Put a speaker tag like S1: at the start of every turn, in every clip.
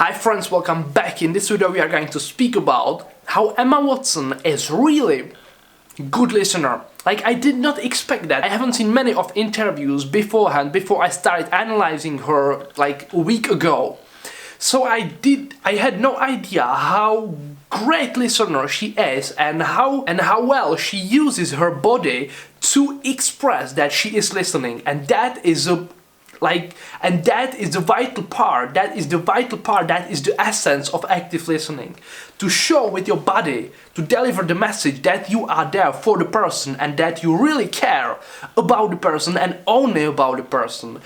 S1: Hi friends, welcome back. In this video we are going to speak about how Emma Watson is really good listener. Like, I did not expect that. I haven't seen many of interviews beforehand, before I started analyzing her like a week ago. So I had no idea how great listener she is and how well she uses her body to express that she is listening, and that is the vital part, that is the essence of active listening. To show with your body, to deliver the message that you are there for the person and that you really care about the person and only about the person.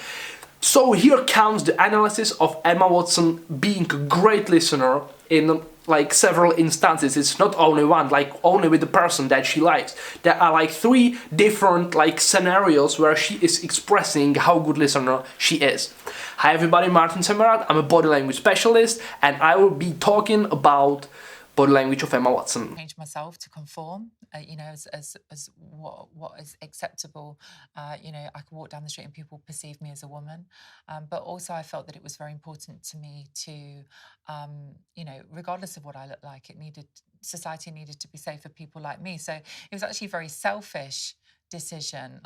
S1: So here comes the analysis of Emma Watson being a great listener in like several instances. It's not only one, like only with the person that she likes. There are like 3 different like scenarios where she is expressing how good listener she is. Hi everybody, Martin Semerad. I'm a body language specialist and I will be talking about body language of Emma Watson.
S2: Change myself to conform, as what is acceptable. I could walk down the street and people perceive me as a woman, but also I felt that it was very important to me to, regardless of what I look like, society needed to be safe for people like me. So it was actually a very selfish decision.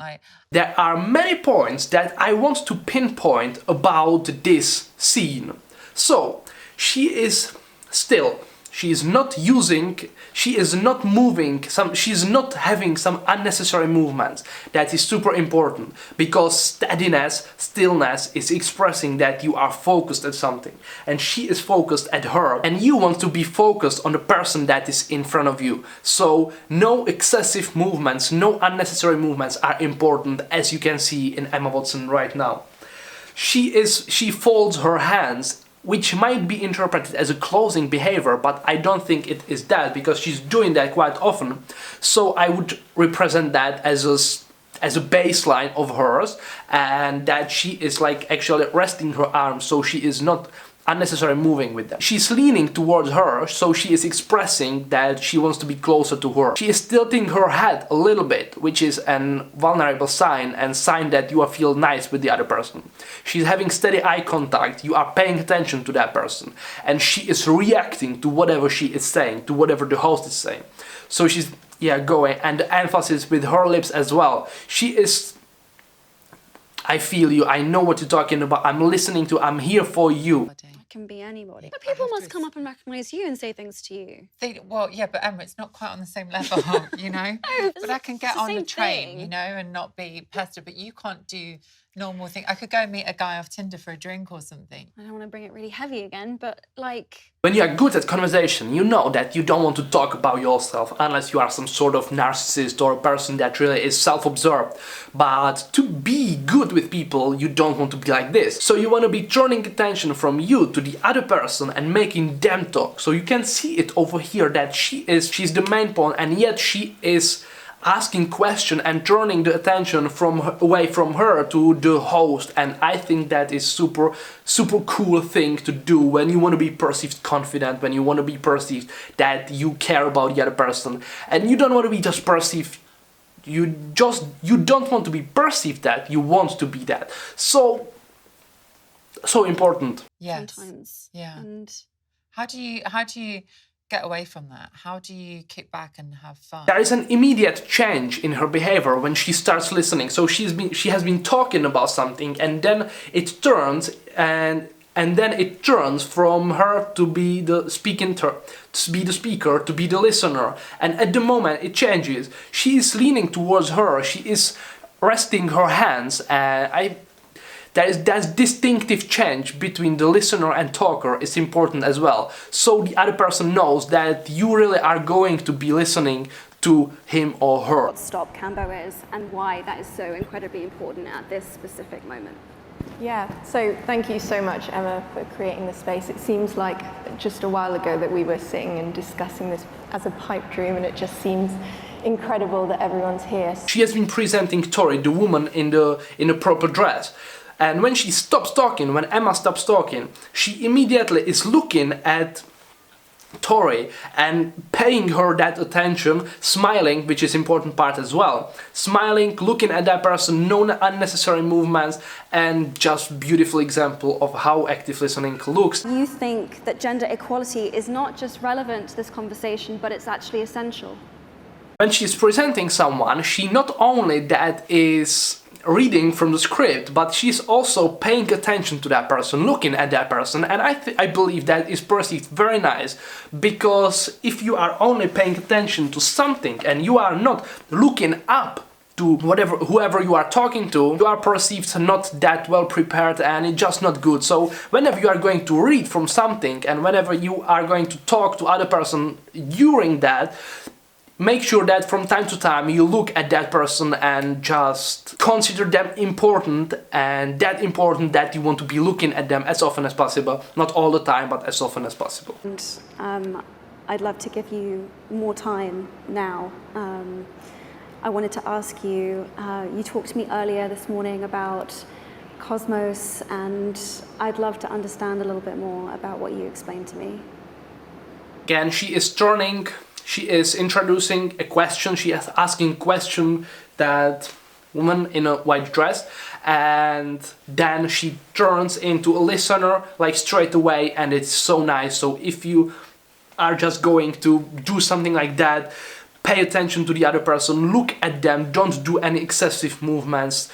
S1: There are many points that I want to pinpoint about this scene. So she is not having some unnecessary movements. That is super important, because steadiness, stillness is expressing that you are focused at something, and she is focused at her, and you want to be focused on the person that is in front of you. So no excessive movements, no unnecessary movements are important, as you can see in Emma Watson right now. She folds her hands, which might be interpreted as a closing behavior, but I don't think it is that, because she's doing that quite often. So I would represent that as a baseline of hers, and that she is like actually resting her arms, so she is not unnecessarily moving with them. She's leaning towards her, so she is expressing that she wants to be closer to her. She is tilting her head a little bit, which is a vulnerable sign, and sign that you feel nice with the other person. She's having steady eye contact, you are paying attention to that person, and she is reacting to whatever she is saying, to whatever the host is saying. So she's going, and the emphasis with her lips as well. She is, I feel you, I know what you're talking about, I'm listening to, I'm here for you.
S3: Can be anybody. But people must come up and recognise you and say things to you.
S2: Well, yeah, but Emma, it's not quite on the same level,
S3: No,
S2: but I can get on the train, and not be pestered, but you can't do normal things. I could go meet a guy off Tinder for a drink or something.
S3: I don't want to bring it really heavy again, but like...
S1: When you are good at conversation, you know that you don't want to talk about yourself unless you are some sort of narcissist or a person that really is self-absorbed. But to be good with people, you don't want to be like this. So you want to be turning attention from you to the other person and making them talk. So you can see it over here that she's the main point, and yet she is asking question and turning the attention away from her to the host. And I think that is super cool thing to do when you want to be perceived confident, when you want to be perceived that you care about the other person, and you don't want to be just perceived. You don't want to be perceived that, you want to be that. So important.
S2: Yes.
S3: Sometimes.
S2: Yeah.
S3: And
S2: how do you get away from that? How do you kick back and have fun?
S1: There is an immediate change in her behavior when she starts listening. So she has been talking about something, and then it turns from her to be the speaker, to be the listener. And at the moment it changes. She is leaning towards her. She is resting her hands, and that distinctive change between the listener and talker is important as well. So the other person knows that you really are going to be listening to him or her.
S3: what stop Cambo is and why that is so incredibly important at this specific moment.
S4: Yeah, so thank you so much, Emma, for creating the space. It seems like just a while ago that we were sitting and discussing this as a pipe dream, and it just seems incredible that everyone's here.
S1: She has been presenting Tori, the woman in a proper dress. And when she stops talking, when Emma stops talking, she immediately is looking at Tori, and paying her that attention, smiling, which is important part as well. Smiling, looking at that person, no unnecessary movements, and just beautiful example of how active listening looks.
S3: You think that gender equality is not just relevant to this conversation, but it's actually essential.
S1: When she's presenting someone, she not only that is reading from the script, but she's also paying attention to that person, looking at that person, and I believe that is perceived very nice, because if you are only paying attention to something and you are not looking up to whoever you are talking to, you are perceived not that well prepared, and it's just not good. So whenever you are going to read from something and whenever you are going to talk to other person during that, make sure that from time to time you look at that person and just consider them important, and that important that you want to be looking at them as often as possible. Not all the time, but as often as possible.
S3: And I'd love to give you more time now. I wanted to ask you, you talked to me earlier this morning about Cosmos, and I'd love to understand a little bit more about what you explained to me.
S1: Again, she is introducing a question, she is asking a question, that woman in a white dress, and then she turns into a listener like straight away, and it's so nice. So if you are just going to do something like that, pay attention to the other person, look at them, don't do any excessive movements.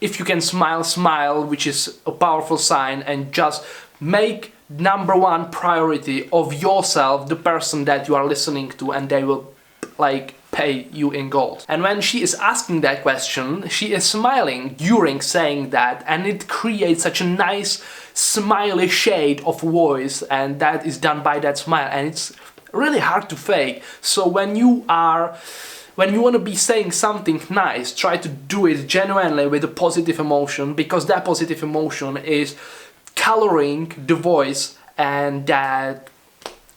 S1: If you can smile, smile, which is a powerful sign, and just make number one priority of yourself the person that you are listening to, and they will like pay you in gold. And when she is asking that question, she is smiling during saying that, and it creates such a nice smiley shade of voice, and that is done by that smile, and it's really hard to fake. So when you want to be saying something nice, try to do it genuinely with a positive emotion, because that positive emotion is coloring the voice, and that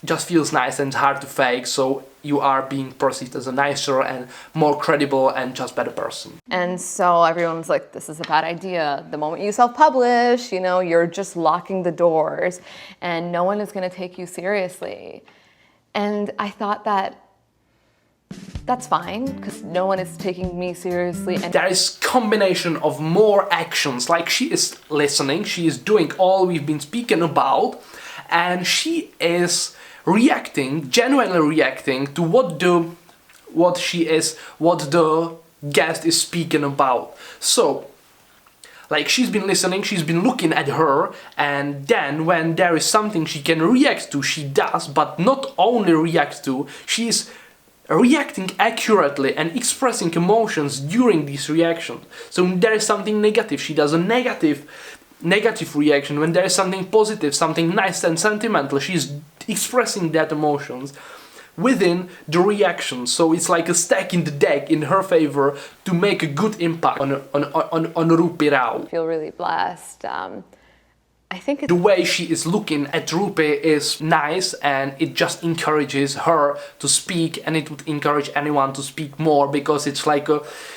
S1: just feels nice and hard to fake, so you are being perceived as a nicer and more credible and just better person.
S5: And so everyone's like, this is a bad idea. The moment you self-publish, you know, you're just locking the doors and no one is going to take you seriously. And I thought that's fine, because no one is taking me seriously. And
S1: there is combination of more actions, like she is listening, she is doing all we've been speaking about, and she is reacting, genuinely reacting to what the guest is speaking about. So, like, she's been listening, she's been looking at her, and then when there is something she can react to, she does, but not only react to, she's reacting accurately and expressing emotions during this reaction. So when there is something negative, she does a negative reaction. When there is something positive, something nice and sentimental, she's expressing that emotions within the reaction. So it's like a stack in the deck in her favor to make a good impact on Rupi Rao.
S5: I feel really blessed. I think
S1: the way she is looking at Rupi is nice, and it just encourages her to speak, and it would encourage anyone to speak more, because it's like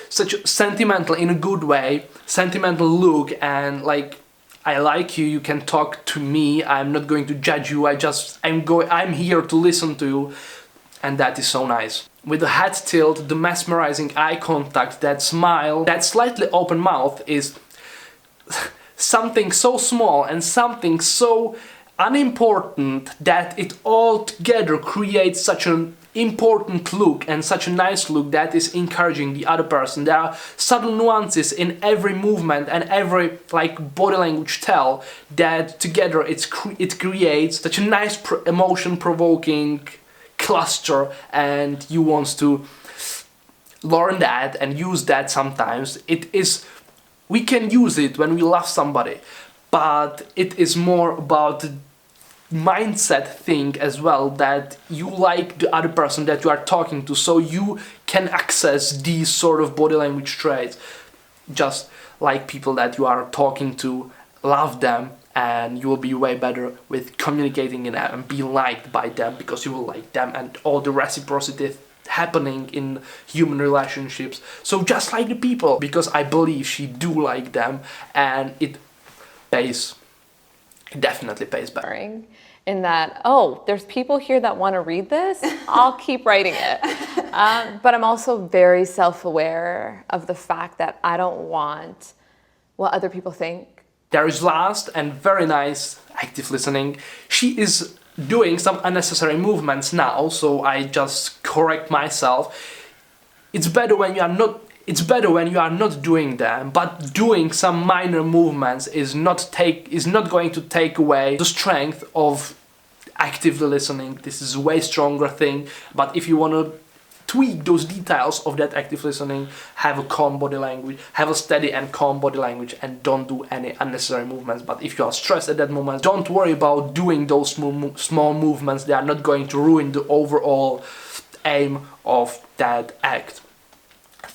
S1: such a sentimental, in a good way, sentimental look, and like, I like you, you can talk to me, I'm not going to judge you, I'm here to listen to you, and that is so nice. With the head tilt, the mesmerizing eye contact, that smile, that slightly open mouth is something so small and something so unimportant that it all together creates such an important look and such a nice look that is encouraging the other person. There are subtle nuances in every movement and every like body language tell that together it creates such a nice emotion-provoking cluster, and you want to learn that and use that sometimes. We can use it when we love somebody, but it is more about the mindset thing as well, that you like the other person that you are talking to, so you can access these sort of body language traits. Just like people that you are talking to, love them, and you will be way better with communicating in them and be liked by them, because you will like them, and all the reciprocity happening in human relationships. So just like the people, because I believe she do like them, and it pays. It definitely pays back.
S5: in that, oh, there's people here that want to read this, I'll keep writing it. But I'm also very self-aware of the fact that I don't want what other people think.
S1: There is last and very nice active listening. She is doing some unnecessary movements now, so I just correct myself. It's better when you are not doing them, but doing some minor movements is not going to take away the strength of actively listening. This is a way stronger thing, but if you want to tweak those details of that active listening, have a calm body language, have a steady and calm body language, and don't do any unnecessary movements. But if you are stressed at that moment, don't worry about doing those small movements. They are not going to ruin the overall aim of that act.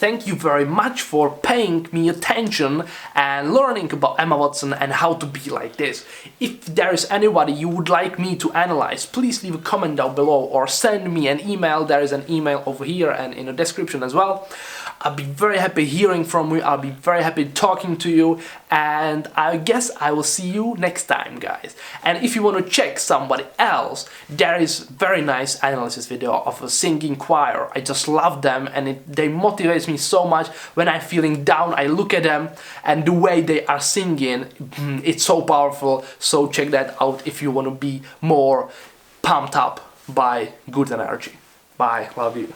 S1: Thank you very much for paying me attention and learning about Emma Watson and how to be like this. If there is anybody you would like me to analyze, please leave a comment down below or send me an email. There is an email over here and in the description as well. I'll be very happy hearing from you. I'll be very happy talking to you, and I guess I will see you next time, guys. And if you want to check somebody else, there is very nice analysis video of a singing choir. I just love them, and they motivate me so much. When I'm feeling down, I look at them, and the way they are singing, it's so powerful. So check that out if you want to be more pumped up by good energy. Bye, love you.